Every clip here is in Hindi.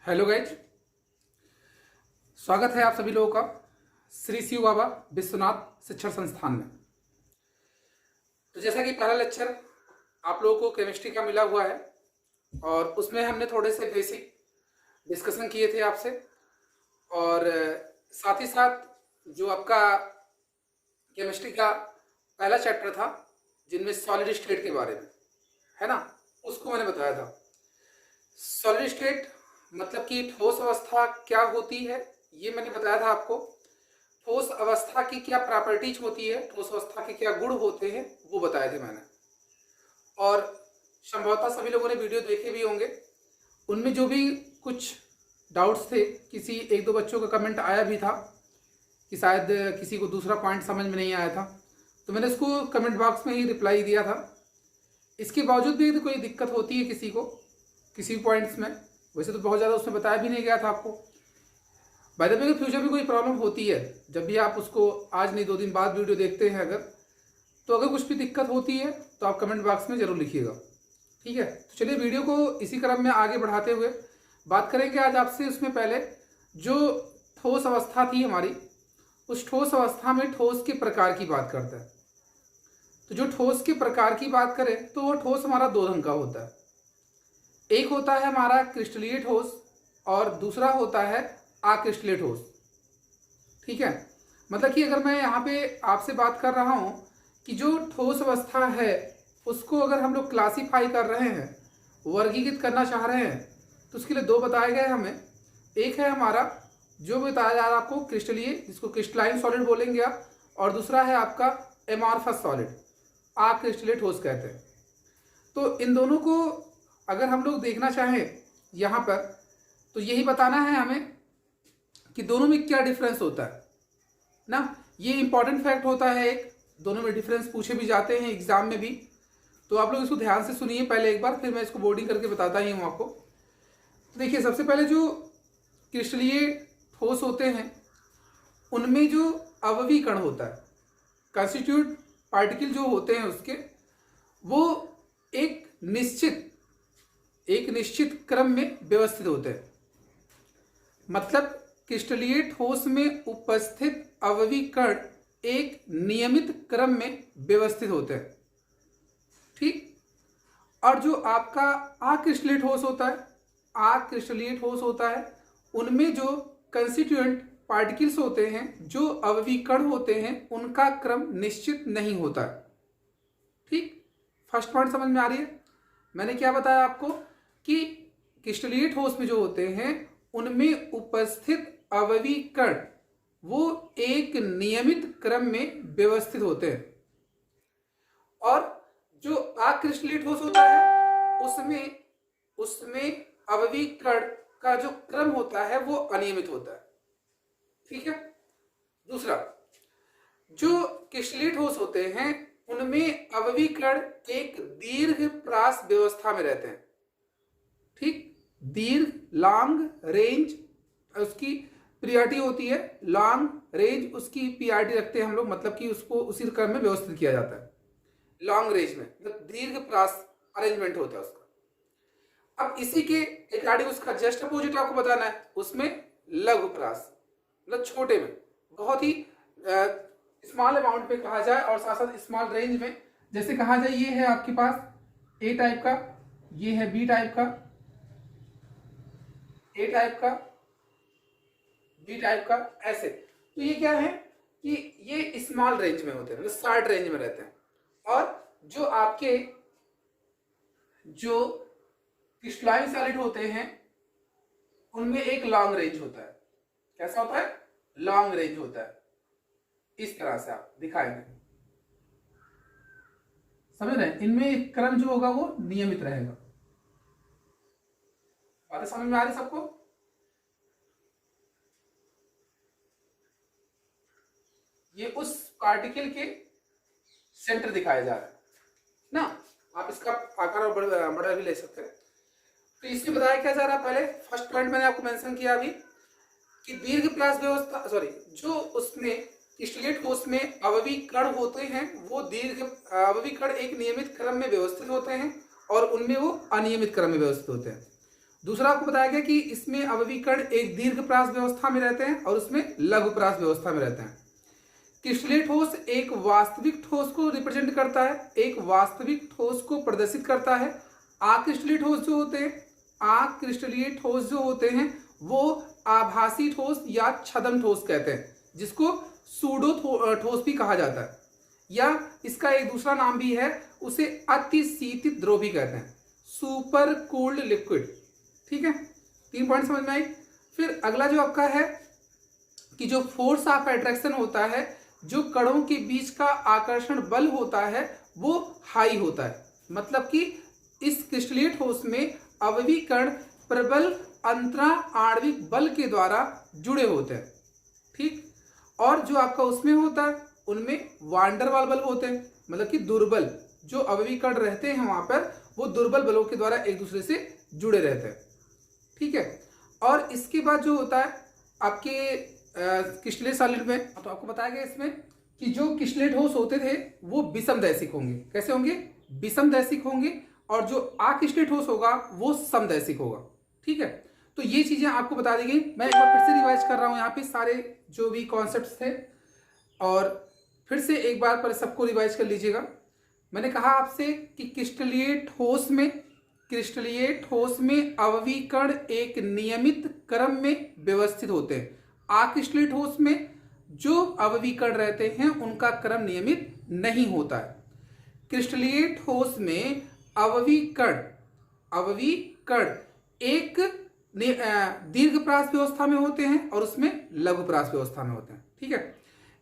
हेलो गाइज, स्वागत है आप सभी लोगों का श्री शिव बाबा विश्वनाथ शिक्षण संस्थान में। तो जैसा कि पहला लेक्चर आप लोगों को केमिस्ट्री का मिला हुआ है और उसमें हमने थोड़े से बेसिक डिस्कशन किए थे आपसे, और साथ ही साथ जो आपका केमिस्ट्री का पहला चैप्टर था जिनमें सॉलिड स्टेट के बारे में है ना, उसको मैंने बताया था। सॉलिड स्टेट मतलब कि ठोस अवस्था क्या होती है ये मैंने बताया था आपको। ठोस अवस्था की क्या प्रॉपर्टीज होती है, ठोस अवस्था के क्या गुण होते हैं वो बताए थे मैंने। और संभवतः सभी लोगों ने वीडियो देखे भी होंगे। उनमें जो भी कुछ डाउट्स थे, किसी एक दो बच्चों का कमेंट आया भी था कि शायद किसी को दूसरा पॉइंट समझ में नहीं आया था, तो मैंने उसको कमेंट बॉक्स में ही रिप्लाई दिया था। इसके बावजूद भी कोई दिक्कत होती है किसी को किसी पॉइंट्स में, वैसे तो बहुत ज़्यादा उसमें बताया भी नहीं गया था आपको। बाय द वे, फ्यूचर में कोई प्रॉब्लम होती है, जब भी आप उसको आज नहीं 2 दिन बाद वीडियो देखते हैं अगर कुछ भी दिक्कत होती है तो आप कमेंट बॉक्स में ज़रूर लिखिएगा, ठीक है। तो चलिए वीडियो को इसी क्रम में आगे बढ़ाते हुए बात करेंगे आज आपसे। उसमें पहले जो ठोस अवस्था थी हमारी, उस ठोस अवस्था में ठोस के प्रकार की बात करते हैं। तो जो ठोस के प्रकार की बात करें तो वो ठोस हमारा 2 ढंग का होता है। एक होता है हमारा क्रिस्टलीय ठोस और दूसरा होता है अक्रिस्टलीय ठोस, ठीक है। मतलब कि अगर मैं यहाँ पे आपसे बात कर रहा हूँ कि जो ठोस अवस्था है उसको अगर हम लोग क्लासीफाई कर रहे हैं, वर्गीकृत करना चाह रहे हैं, तो उसके लिए 2 बताए गए हमें। एक है हमारा जो बताया जा रहा है आपको क्रिस्टलीय, जिसको क्रिस्टलाइन सॉलिड बोलेंगे आप, और दूसरा है आपका एमॉर्फस सॉलिड, अक्रिस्टलीय ठोस कहते हैं। तो इन दोनों को अगर हम लोग देखना चाहें यहाँ पर, तो यही बताना है हमें कि दोनों में क्या डिफरेंस होता है ना। ये इंपॉर्टेंट फैक्ट होता है एक, दोनों में डिफरेंस पूछे भी जाते हैं एग्जाम में भी। तो आप लोग इसको ध्यान से सुनिए पहले एक बार, फिर मैं इसको बोर्डिंग करके बताता ही हूँ आपको। तो देखिए, सबसे पहले जो क्रिस्टलीय ठोस होते हैं उनमें जो अवयवी कण होता है, कंस्टिट्यूट पार्टिकल जो होते हैं उसके, वो एक निश्चित क्रम में व्यवस्थित होते हैं। मतलब क्रिस्टलीय ठोस में उपस्थित अवयवी कण एक नियमित क्रम में व्यवस्थित होते हैं, ठीक। और जो आपका अक्रिस्टलीय ठोस होता है, उनमें जो कंस्टिट्यूएंट पार्टिकल्स होते हैं, जो अवयवी कण होते हैं, उनका क्रम निश्चित नहीं होता है, ठीक। फर्स्ट पॉइंट समझ में आ रही है। मैंने क्या बताया आपको कि क्रिस्टलीय ठोस में जो होते हैं उनमें उपस्थित अवयवी कण वो एक नियमित क्रम में व्यवस्थित होते हैं, और जो अक्रिस्टलीय ठोस होता है उसमें अवयवी कण का जो क्रम होता है वो अनियमित होता है, ठीक है। दूसरा, जो क्रिस्टलीय ठोस होते हैं उनमें अवयवी कण एक दीर्घ प्रास व्यवस्था में रहते हैं, ठीक। दीर्घ, लॉन्ग रेंज उसकी पीआरटी होती है, लॉन्ग रेंज उसकी पीआरटी रखते हैं हम लोग, मतलब कि उसको उसी क्रम में व्यवस्थित किया जाता है। लॉन्ग रेंज में मतलब दीर्घ प्रास अरेंजमेंट होता है उसका। अब इसी के रिगार्डिंग उसका जस्ट अपोजिट आपको बताना है, उसमें लघु प्रास मतलब छोटे में, बहुत ही स्मॉल अमाउंट में कहा जाए और साथ साथ स्मॉल रेंज में। जैसे कहा जाए ये है आपके पास ए टाइप का, ये है बी टाइप का, ए टाइप का, बी टाइप का, ऐसे। तो ये क्या है कि ये स्मॉल रेंज में होते हैं, मतलब शॉर्ट रेंज में रहते हैं। और जो आपके जो क्रिस्टलाइन सॉलिड होते हैं उनमें एक लॉन्ग रेंज होता है। कैसा होता है? लॉन्ग रेंज होता है। इस तरह से आप दिखाएंगे, समझ रहे हैं। इनमें क्रम जो होगा वो नियमित रहेगा। बातें समझ में आ रही सबको? ये उस पार्टिकल के सेंटर दिखाया जा रहा है ना। आप इसका आकार और बड़ा भी ले सकते हैं। तो इसमें बताया क्या जा रहा है, पहले फर्स्ट पॉइंट मैंने आपको मेंशन किया अभी कि दीर्घ प्रास व्यवस्था, जो उसमें क्रिस्टलीय ठोस में अवयवी कण होते हैं वो दीर्घ अवयवी कण एक नियमित क्रम में व्यवस्थित होते हैं और उनमें वो अनियमित क्रम में व्यवस्थित होते हैं। दूसरा आपको बताया गया कि इसमें अवयवीकरण एक दीर्घप्रास व्यवस्था में रहते हैं और उसमें लघुप्रास व्यवस्था में रहते हैं। क्रिस्टलीय ठोस एक वास्तविक ठोस को रिप्रेजेंट करता है, एक वास्तविक ठोस को प्रदर्शित करता है। अक्रिस्टलीय ठोस जो होते हैं, अक्रिस्टलीय ठोस जो होते हैं वो आभासी ठोस या छद्म ठोस कहते हैं, जिसको सूडो ठोस भी कहा जाता है, या इसका एक दूसरा नाम भी है, उसे अतिशीतित द्रव भी कहते हैं, सुपर कूल्ड लिक्विड। ठीक है, 3 पॉइंट समझ में आई। फिर अगला जो आपका है कि जो फोर्स ऑफ अट्रैक्शन होता है, जो कणों के बीच का आकर्षण बल होता है वो हाई होता है। मतलब कि इस क्रिस्टलीय ठोस में अवयवी कण प्रबल अंतरा आणविक बल के द्वारा जुड़े होते हैं। ठीक, और जो आपका उसमें होता है उनमें वांडर वाल बल होते हैं, मतलब कि दुर्बल जो अवयवी कण रहते हैं वहां पर वो दुर्बल बलों के द्वारा एक दूसरे से जुड़े रहते हैं। ठीक है, और इसके बाद जो होता है आपके क्रिस्टलीय सॉलिड में, तो आपको बताया गया इसमें कि जो क्रिस्टलीय ठोस होते थे वो विषमदैशिक होंगे। कैसे होंगे? विषमदैशिक होंगे, और जो अक्रिस्टलीय ठोस होगा वो समदैशिक होगा। ठीक है, तो ये चीजें आपको बता दी गई। मैं एक बार फिर से रिवाइज कर रहा हूं यहाँ पे सारे जो भी कॉन्सेप्ट्स थे, और फिर से एक बार पर सबको रिवाइज कर लीजिएगा। मैंने कहा आपसे कि क्रिस्टलीय ठोस में अवयवी कण एक नियमित क्रम में व्यवस्थित होते हैं। अक्रिस्टलीय ठोस में जो अवयवी कण रहते हैं उनका क्रम नियमित नहीं होता है। क्रिस्टलीय ठोस में अवयवी कण एक दीर्घप्रास व्यवस्था में होते हैं और उसमें लघुप्रास व्यवस्था में होते हैं। ठीक है,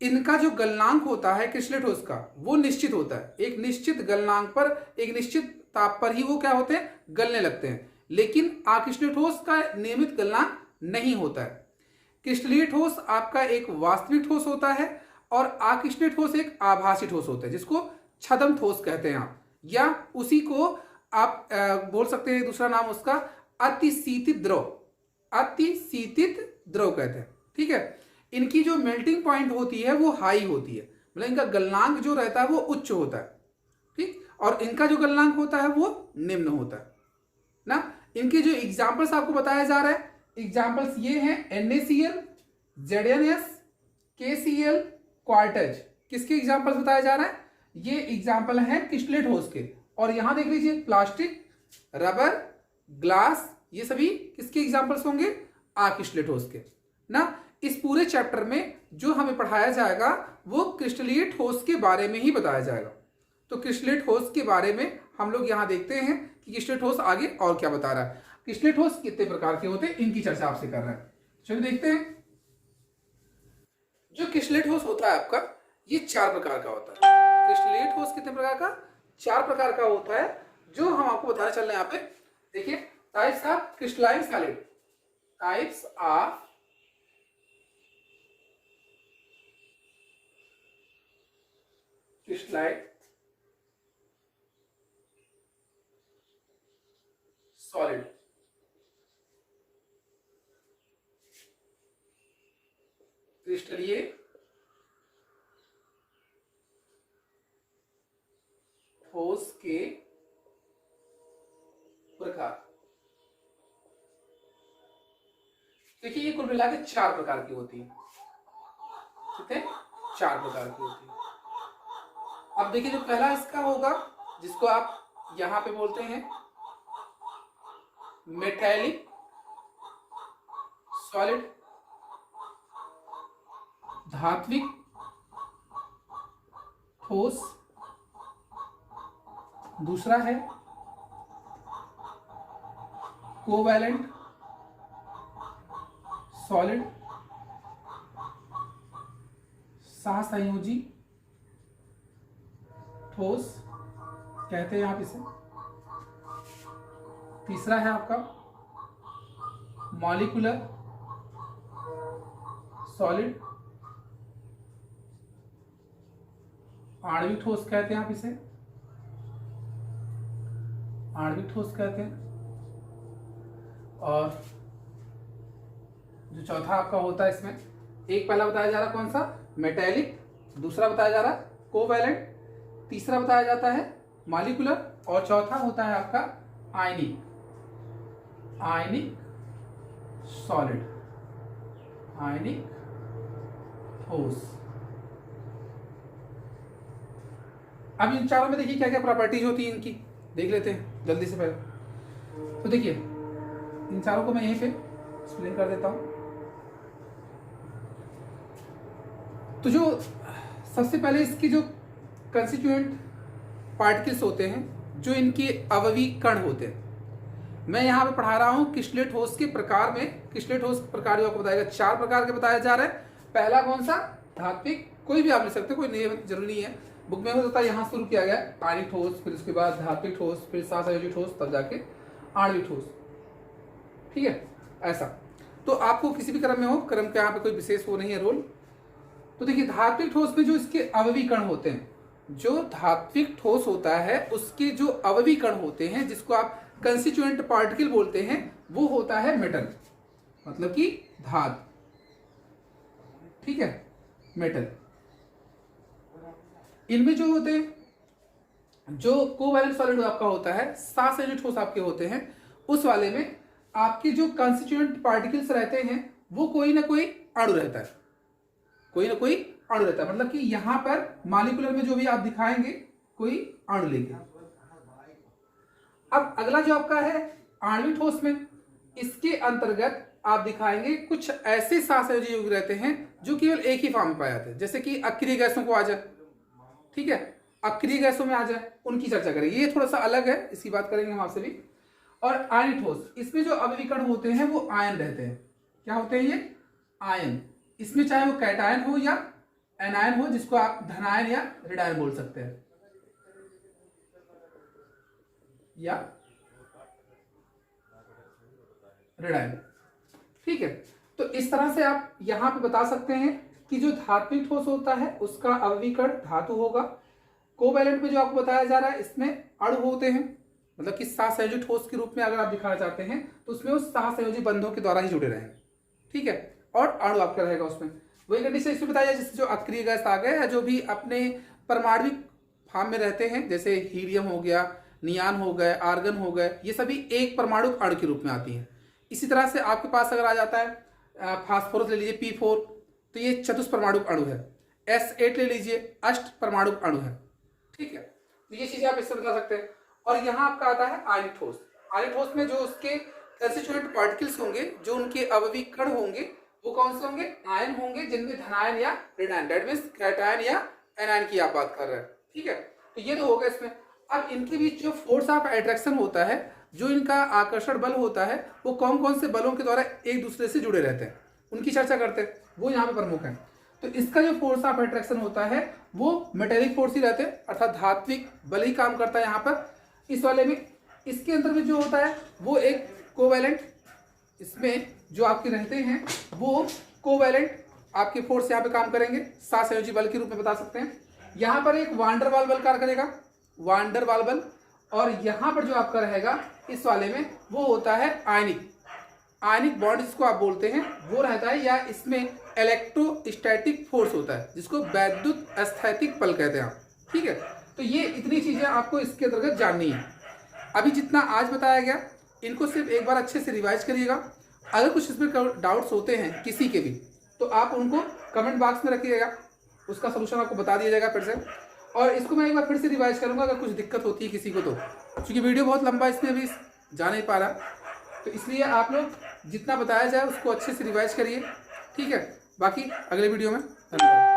इनका जो गलनांक होता है क्रिस्टलीय ठोस का वो निश्चित होता है। एक निश्चित गलनांक पर, एक निश्चित ताप पर ही वो क्या होते हैं? गलने लगते हैं। लेकिन अक्रिस्टलीय ठोस का नियमित गलनांक नहीं होता है। क्रिस्टलीय ठोस आपका एक वास्तविक ठोस होता है और अक्रिस्टलीय ठोस एक आभासी ठोस होता है, जिसको छद्म ठोस कहते हैं आप, या उसी को आप बोल सकते हैं दूसरा नाम उसका अतिशीतित द्रव कहते हैं। ठीक है, इनकी जो मेल्टिंग पॉइंट होती है वो हाई होती है, मतलब इनका गलनांक जो रहता है वो उच्च होता है। ठीक, और इनका जो गलनांक होता है वो निम्न होता है ना। इनके जो एग्जाम्पल्स आपको बताया जा रहा है, एग्जाम्पल्स ये हैं NaCl, ZnS, KCl, क्वार्टज। किसके एग्जाम्पल्स बताया जा रहा है? ये एग्जाम्पल है क्रिस्टलीय ठोस के। और यहां देख लीजिए प्लास्टिक, रबर, ग्लास, ये सभी किसके एग्जाम्पल्स होंगे? अक्रिस्टलीय ठोस के ना। इस पूरे चैप्टर में जो हमें पढ़ाया जाएगा वो क्रिस्टलीय ठोस के बारे में ही बताया जाएगा। तो क्रिस्टलीय ठोस के बारे में हम लोग यहाँ देखते हैं कि क्रिस्टलीय ठोस आगे और क्या बता रहा है। क्रिस्टलीय ठोस कितने प्रकार के होते हैं इनकी चर्चा आपसे कर रहे हैं। चलिए देखते हैं। जो क्रिस्टलीय ठोस होता है आपका ये 4 प्रकार का होता है। क्रिस्टलीय ठोस कितने प्रकार का? 4 प्रकार का होता है, जो हम आपको बताने चल रहे हैं यहाँ पे। देखिए, types of crystalline solid, types of crystalline solid. क्रिस्टलीय ठोस के प्रकार। देखिए, ये कुल मिला के 4 प्रकार की होती है। ठीक है, 4 प्रकार की होती है। अब देखिए, जो पहला इसका होगा जिसको आप यहां पे बोलते हैं मेटैलिक सॉलिड, धात्विक ठोस। दूसरा है कोवैलेंट सॉलिड, सहसंयोजी ठोस कहते हैं आप इसे। तीसरा है आपका मॉलिक्यूलर सॉलिड, आणविक ठोस कहते हैं आप इसे, आणविक ठोस कहते हैं। और जो चौथा आपका होता है इसमें, एक पहला बताया जा रहा कौन सा? मेटैलिक, दूसरा बताया जा रहा कोवैलेंट, तीसरा बताया जाता है मॉलिक्यूलर, और चौथा होता है आपका आयनिक। आयनिक सॉलिड, आयनिक ठोस। अब इन चारों में देखिए क्या क्या प्रॉपर्टीज होती है इनकी, देख लेते हैं जल्दी से पहले। तो देखिए इन चारों को मैं यहीं पे एक्सप्लेन कर देता हूं। तो जो सबसे पहले इसकी जो कंस्टिट्यूएंट पार्टिकल्स होते हैं, जो इनके अवयवी कण होते हैं, मैं यहाँ पे पढ़ा रहा हूँ क्रिस्टलीय ठोस के प्रकार में। क्रिस्टलीय ठोस प्रकार जो आपको बताएगा, 4 प्रकार के बताया जा रहा है। पहला कौन सा? धात्विक, कोई भी आप ले सकते हो, कोई नहीं जरूरी नहीं है। बुक में होता है यहाँ शुरू किया गया आयनिक ठोस, फिर उसके बाद धात्विक ठोस, फिर सहसंयोजी ठोस, तब जाके आणविक ठोस। ठीक है, ऐसा। तो आपको किसी भी क्रम में हो, क्रम के यहाँ पे कोई विशेष वो नहीं है रोल। तो देखिए धात्विक ठोस में जो इसके अवयवी कण होते हैं, जो धात्विक ठोस होता है उसके जो अवयवी कण होते हैं, जिसको आप कंस्टिट्यूएंट पार्टिकल बोलते हैं, वो होता है मेटल, मतलब कि धात। ठीक है, मेटल। इनमें जो होते हैं, जो कोवैलेंट सॉलिड आपका होता है, सहसंयोजी ठोस आपके होते हैं, उस वाले में आपके जो कंस्टिट्यूएंट पार्टिकल्स रहते हैं वो कोई ना कोई अणु रहता है, कोई ना कोई अणु रहता है। मतलब कि यहां पर मॉलिक्यूलर में जो भी आप दिखाएंगे कोई अणु लेंगे। अब अगला जो आपका है आणविक ठोस में, इसके अंतर्गत आप दिखाएंगे कुछ ऐसे सहसंयोजी यौगिक रहते हैं जो केवल एक ही फॉर्म में पाए जाते हैं, जैसे कि अक्रिय गैसों को आ जाए। ठीक है, अक्रिय गैसों में आ जाए, उनकी चर्चा करेंगे। ये थोड़ा सा अलग है, इसकी बात करेंगे हम आपसे भी। और आयनिक ठोस, इसमें जो अवयवी कण होते हैं वो आयन रहते हैं। क्या होते हैं ये? आयन। इसमें चाहे वो कैटायन हो या एनायन हो, जिसको आप धनायन या ऋणायन बोल सकते हैं, या ऋणायन। ठीक है, तो इस तरह से आप यहां पे बता सकते हैं कि जो धात्विक ठोस होता है उसका अवयवी कण धातु होगा। कोवैलेंट में जो आपको बताया जा रहा है इसमें अणु होते हैं, मतलब कि सहसंयोजी ठोस के रूप में अगर आप दिखाना चाहते हैं तो उसमें उस सहसंयोजी बंधों के द्वारा ही जुड़े रहेंगे। ठीक है, और अणु आपका रहेगा उसमें। वही कंडीशन इसमें बताया जिससे जो अक्रिय गैस आ गए या जो भी अपने परमाणविक फॉर्म में रहते हैं, जैसे हीलियम हो गया, नियान हो गए, आर्गन हो गए, ये सभी एक परमाणु अणु के रूप में आती हैं। इसी तरह से आपके पास अगर आ जाता है फास्फोरस ले लीजिए P4, तो ये चतुष्परमाणुक अणु है। S8 ले लीजिए, अष्ट परमाणुक अणु है। ठीक है, तो ये चीजें आप इससे बता सकते हैं। और यहाँ आपका आता है आयनिक ठोस। आयनिक ठोस में जो उसके कंस्टिट्यूएंट पार्टिकल्स होंगे, जो उनके अवयवी कण होंगे, वो कौन से होंगे? आयन होंगे, जिनमें धनायन या ऋणायन, दैट मींस कैटायन या एनायन की आप बात कर रहे हैं। ठीक है, तो ये तो होगा इसमें। अब इनके बीच जो फोर्स ऑफ अट्रैक्शन होता है, जो इनका आकर्षण बल होता है, वो कौन कौन से बलों के द्वारा एक दूसरे से जुड़े रहते हैं, उनकी चर्चा करते हैं, वो यहाँ पे प्रमुख है। तो इसका जो फोर्स ऑफ अट्रैक्शन होता है वो मेटेलिक फोर्स ही रहते हैं, अर्थात धात्विक बल ही काम करता है यहाँ पर इस वाले में। इसके अंदर में जो होता है वो एक कोवैलेंट, इसमें जो आपके रहते हैं वो कोवैलेंट आपके फोर्स यहाँ पे काम करेंगे, सहसंयोजी बल के रूप में बता सकते हैं। यहाँ पर एक वान डर वाल बल कार्य करेगा, वान डर वाल बल। और यहाँ पर जो आपका रहेगा इस वाले में वो होता है आयनिक, आयनिक बॉन्ड जिसको आप बोलते हैं वो रहता है, या इसमें इलेक्ट्रोस्टैटिक फोर्स होता है जिसको वैद्युत स्थैतिक बल कहते हैं। ठीक है, तो ये इतनी चीजें आपको इसके अंतर्गत जाननी है। अभी जितना आज बताया गया इनको सिर्फ एक बार अच्छे से रिवाइज करिएगा। अगर कुछ इसमें डाउट्स होते हैं किसी के भी, तो आप उनको कमेंट बॉक्स में रखिएगा, उसका सोल्यूशन आपको बता दिया जाएगा फिर से। और इसको मैं एक बार फिर से रिवाइज करूंगा अगर कुछ दिक्कत होती है किसी को तो, क्योंकि वीडियो बहुत लंबा इसमें अभी जा नहीं पा रहा, तो इसलिए आप लोग जितना बताया जाए उसको अच्छे से रिवाइज करिए। ठीक है, बाकी अगले वीडियो में धन्यवाद।